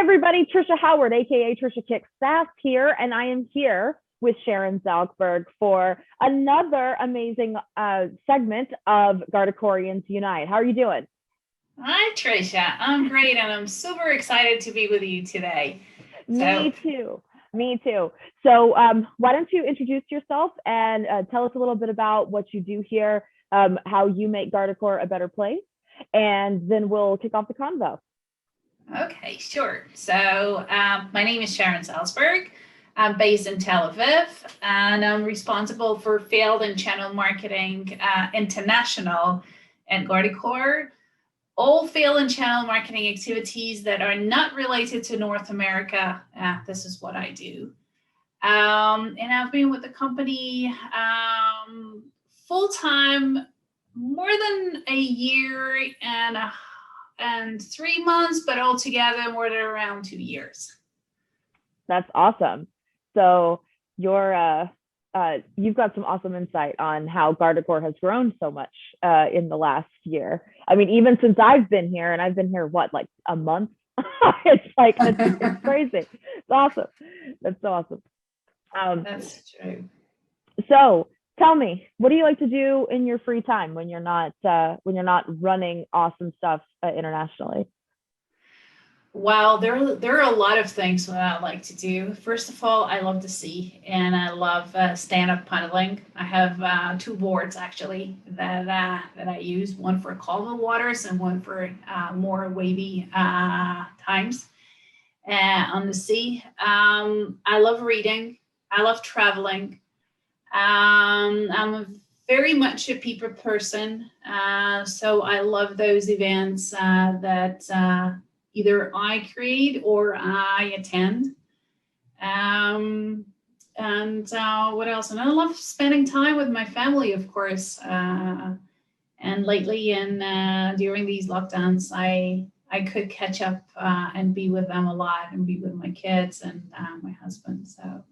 everybody, Tricia Howard, aka Tricia Kicks Sass here, and I am here with Sharon Zalcberg for another amazing segment of Guardicorians Unite. How are you doing? Hi, Tricia. I'm great, and I'm super excited to be with you today. Me too. Me too. So why don't you introduce yourself and tell us a little bit about what you do here, how you make Guardicore a better place, and then we'll kick off the convo. Okay, sure. So my name is Sharon Zalcberg. I'm based in Tel Aviv, and I'm responsible for field and channel marketing international at Guardicore. All field and channel marketing activities that are not related to North America, this is what I do. And I've been with the company full-time more than a year and 3 months, but altogether more than around 2 years. That's awesome. So you've got some awesome insight on how Guardicore has grown so much in the last year. I mean, even since I've been here, and I've been here, like a month? it's crazy. It's awesome. That's so awesome. That's true. So tell me, what do you like to do in your free time when you're not running awesome stuff internationally? Well, there are a lot of things that I like to do. First of all, I love the sea, and I love stand-up paddling. I have 2 boards actually that I use, one for calmer waters and one for more wavy times on the sea. I love reading. I love traveling. I'm very much a people person, so I love those events that either I create or I attend. And what else? And I love spending time with my family, of course. And lately, and during these lockdowns, I could catch up and be with them a lot, and be with my kids and my husband. So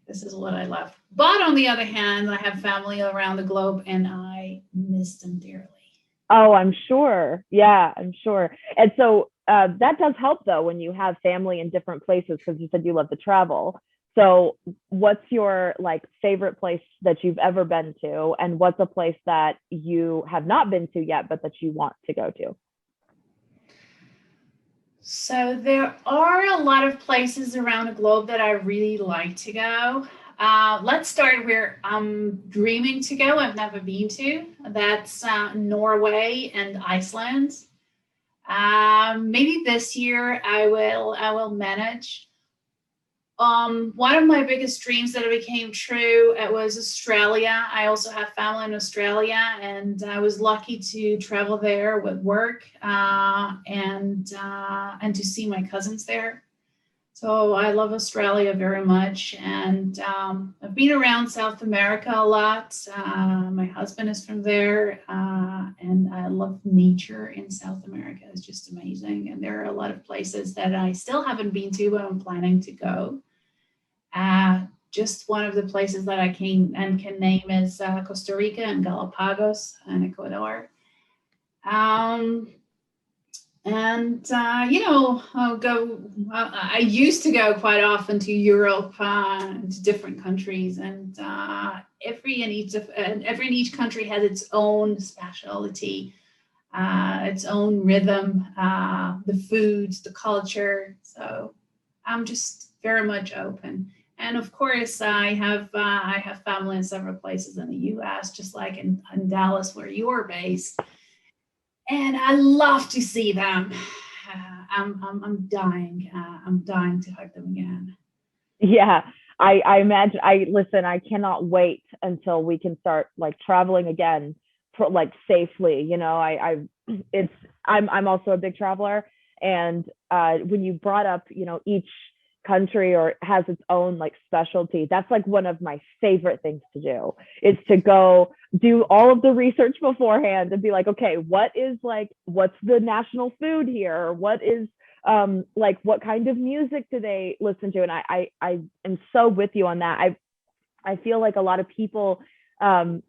this is what I love. But on the other hand, I have family around the globe, and I miss them dearly. Oh, I'm sure. Yeah, I'm sure. And so that does help though when you have family in different places, because you said you love to travel. So what's your favorite place that you've ever been to, and what's a place that you have not been to yet but that you want to go to? So there are a lot of places around the globe that I really like to go. Let's start where I'm dreaming to go. I've never been to. That's Norway and Iceland. Maybe this year I will manage. One of my biggest dreams that became true, it was Australia. I also have family in Australia, and I was lucky to travel there with work and to see my cousins there. So I love Australia very much, and I've been around South America a lot. My husband is from there, and I love nature in South America. It's just amazing, and there are a lot of places that I still haven't been to, but I'm planning to go. Just one of the places that I can name is Costa Rica and Galapagos and Ecuador. I used to go quite often to Europe, to different countries, and every in each country has its own specialty, its own rhythm, the foods, the culture. So I'm just very much open. And of course, I have family in several places in the U.S., just like in Dallas, where you're based. And I love to see them. I'm dying. I'm dying to hug them again. Yeah, I imagine. I cannot wait until we can start traveling again, safely. I'm also a big traveler, and when you brought up each country or has its own specialty, that's one of my favorite things to do, is to go do all of the research beforehand and be okay, what's the national food here, or what is what kind of music do they listen to? And I am so with you on that. I feel like a lot of people and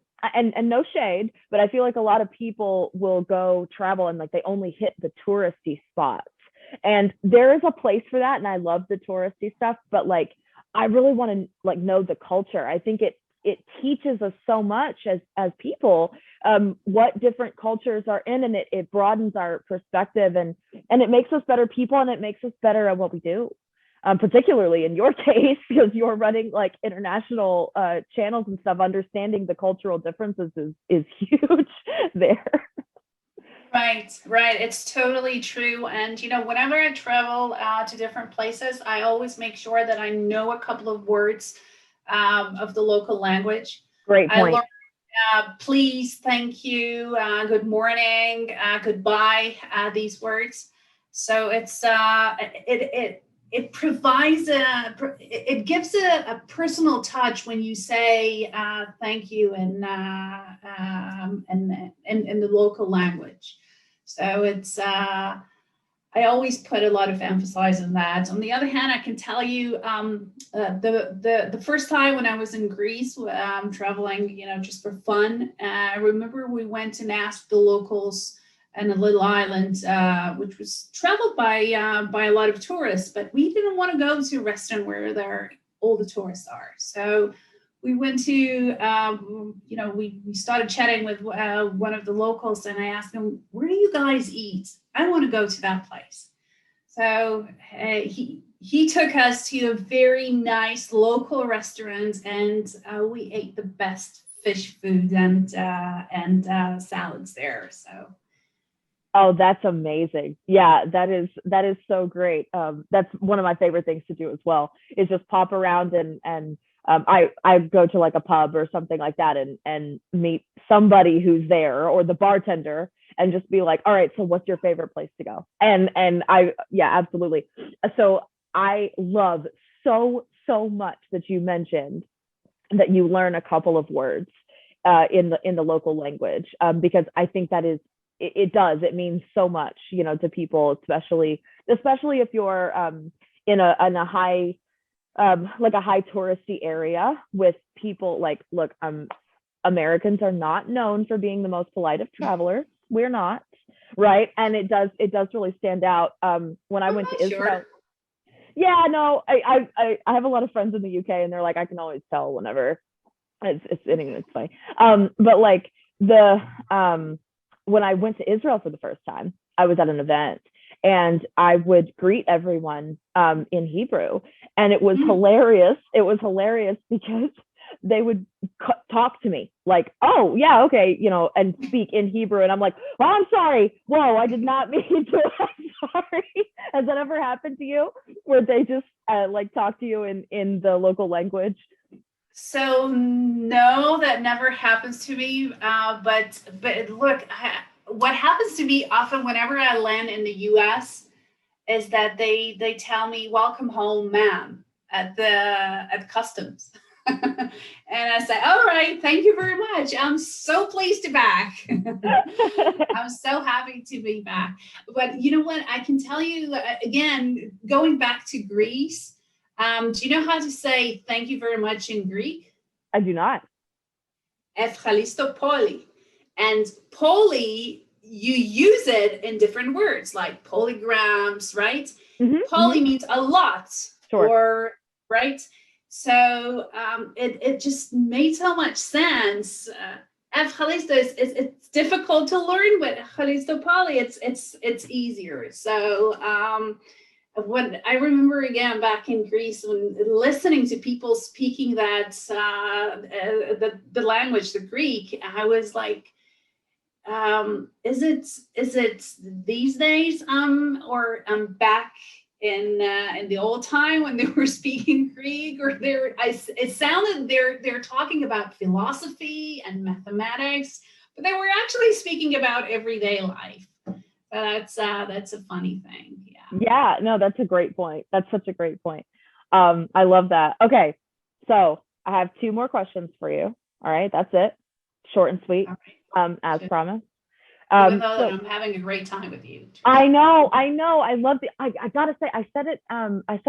no shade, but I feel like a lot of people will go travel and they only hit the touristy spots. And there is a place for that, and I love the touristy stuff, but like I really want to like know the culture. I think it teaches us so much as people, what different cultures are in, and it broadens our perspective, and it makes us better people, and it makes us better at what we do. Particularly in your case, because you're running like international channels and stuff, understanding the cultural differences is huge there. Right. It's totally true. And, whenever I travel to different places, I always make sure that I know a couple of words of the local language. Great point. I learned please, thank you, good morning, goodbye, these words. So it provides it gives a personal touch when you say thank you in the local language. So it's I always put a lot of emphasis on that. On the other hand, I can tell you the first time when I was in Greece, traveling, just for fun, I remember we went and asked the locals in a little island, which was traveled by a lot of tourists, but we didn't want to go to a restaurant where all the tourists are. So we went to, we started chatting with one of the locals, and I asked him, where do you guys eat? I want to go to that place. So he took us to a very nice local restaurant, and we ate the best fish food and salads there. So. Oh, that's amazing. Yeah, that is so great. That's one of my favorite things to do as well, is just pop around and I go to like a pub or something like that and meet somebody who's there, or the bartender, and just be like, all right, so what's your favorite place to go? And yeah, absolutely. So I love so much that you mentioned that you learn a couple of words in the local language, because I think that is, it means so much, to people, especially if you're in a high like a high touristy area with people like, look, Americans are not known for being the most polite of travelers. We're not, right? And it does really stand out. When I went to Israel. Sure. Yeah, no, I have a lot of friends in the UK, and they're like, I can always tell whenever it's funny. But like when I went to Israel for the first time, I was at an event, and I would greet everyone in Hebrew, and it was hilarious. It was hilarious because they would talk to me like, oh yeah, okay, and speak in Hebrew, and I'm like, oh, I'm sorry, whoa, I did not mean to. I'm sorry. Has that ever happened to you, where they just like talk to you in the local language? So no, that never happens to me. But look, what happens to me often whenever I land in the U.S. is that they tell me, "Welcome home, ma'am," at customs, and I say, "All right, thank you very much. I'm so pleased to be back. I'm so happy to be back." But you know what? I can tell you again, going back to Greece. Do you know how to say thank you very much in Greek? I do not. Ευχαριστώ πολύ. And poly, you use it in different words, like polygrams, right? Poly means a lot, sure. Or, right? So it just made so much sense. Ευχαριστώ it's difficult to learn, but ευχαριστώ πολύ, it's easier. So when I remember again back in Greece, when listening to people speaking that the language, the Greek, I was like, is it these days or I'm back in the old time when they were speaking Greek, or it sounded they're talking about philosophy and mathematics, but they were actually speaking about everyday life. That's a funny thing. Yeah, no, that's a great point. That's such a great point. I love that. Okay, so I have 2 more questions for you. All right, that's it. Short and sweet, as promised. Even though I'm having a great time with you. I know. I love I gotta say, I said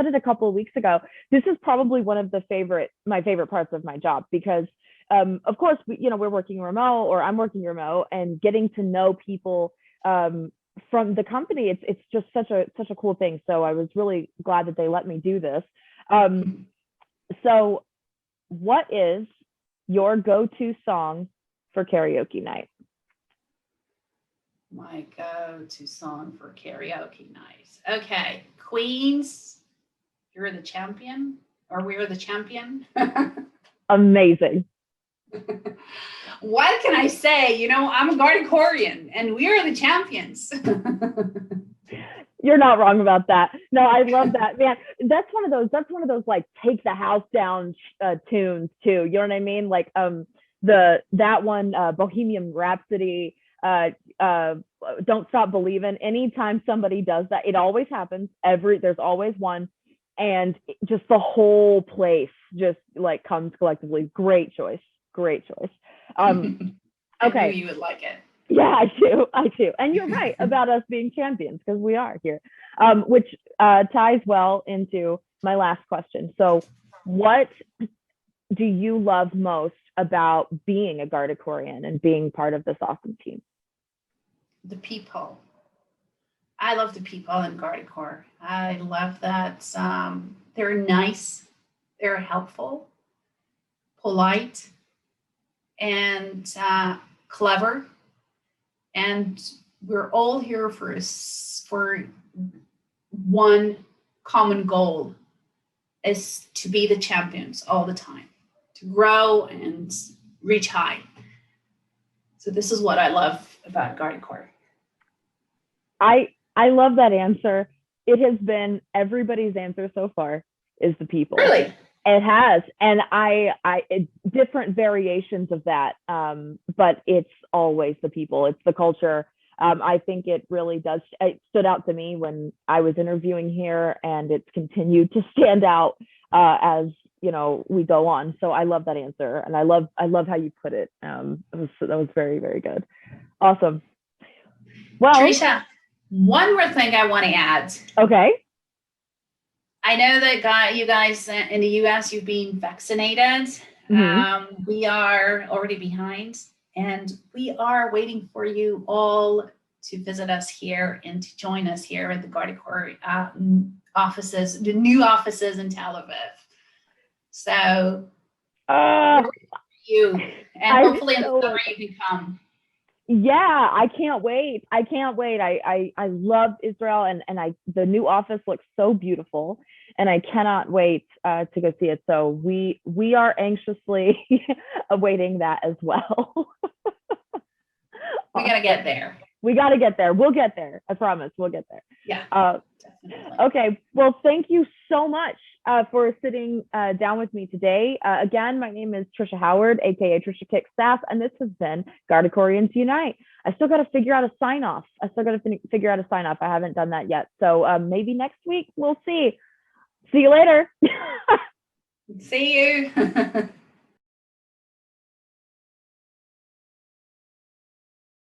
it a couple of weeks ago. This is probably one of my favorite parts of my job, because of course we're working remote, or I'm working remote, and getting to know people from the company, it's just such a cool thing. So I was really glad that they let me do this. So what is your go-to song for karaoke night? My go-to song for karaoke night. Okay, Queen's You're the Champion, or We're the Champion. Amazing. What can I say? You know, I'm a Guardicorian and we are the champions. You're not wrong about that. No, I love that, man. That's one of those like take the house down tunes too. You know what I mean? Like that one, Bohemian Rhapsody, Don't Stop Believing. Anytime somebody does that, it always happens. There's always one, and just the whole place just like comes collectively. Great choice. Okay. I knew you would like it. Yeah, I do. And you're right about us being champions, because we are here, which ties well into my last question. So what do you love most about being a Guardicorian and being part of this awesome team? The people. I love the people in Guardicore. I love that they're nice, they're helpful, polite, and clever. And we're all here for one common goal, is to be the champions all the time, to grow and reach high. So this is what I love about Guardicore. I love that answer. It has been everybody's answer so far, is the people. Really? It has, and different variations of that, but it's always the people. It's the culture. I think it really does. It stood out to me when I was interviewing here, and it's continued to stand out as we go on. So I love that answer, and I love how you put it. That was very, very good. Awesome. Well, Tricia, one more thing I want to add. Okay. I know that you guys in the US, you've been vaccinated. Mm-hmm. We are already behind, and we are waiting for you all to visit us here and to join us here at the Guardicore offices, the new offices in Tel Aviv. So you, and hopefully in the summer you can come. Yeah, I can't wait. I love Israel, and the new office looks so beautiful, and I cannot wait to go see it. So we are anxiously awaiting that as well. We gotta get there. We'll get there. I promise. We'll get there. Yeah. Definitely. Okay. Well, thank you so much for sitting down with me today. Again, my name is Tricia Howard, aka Tricia Kick Staff, and this has been Guardicorians Unite. I still got to figure out a sign off. I haven't done that yet. So maybe next week we'll see. See you later. See you.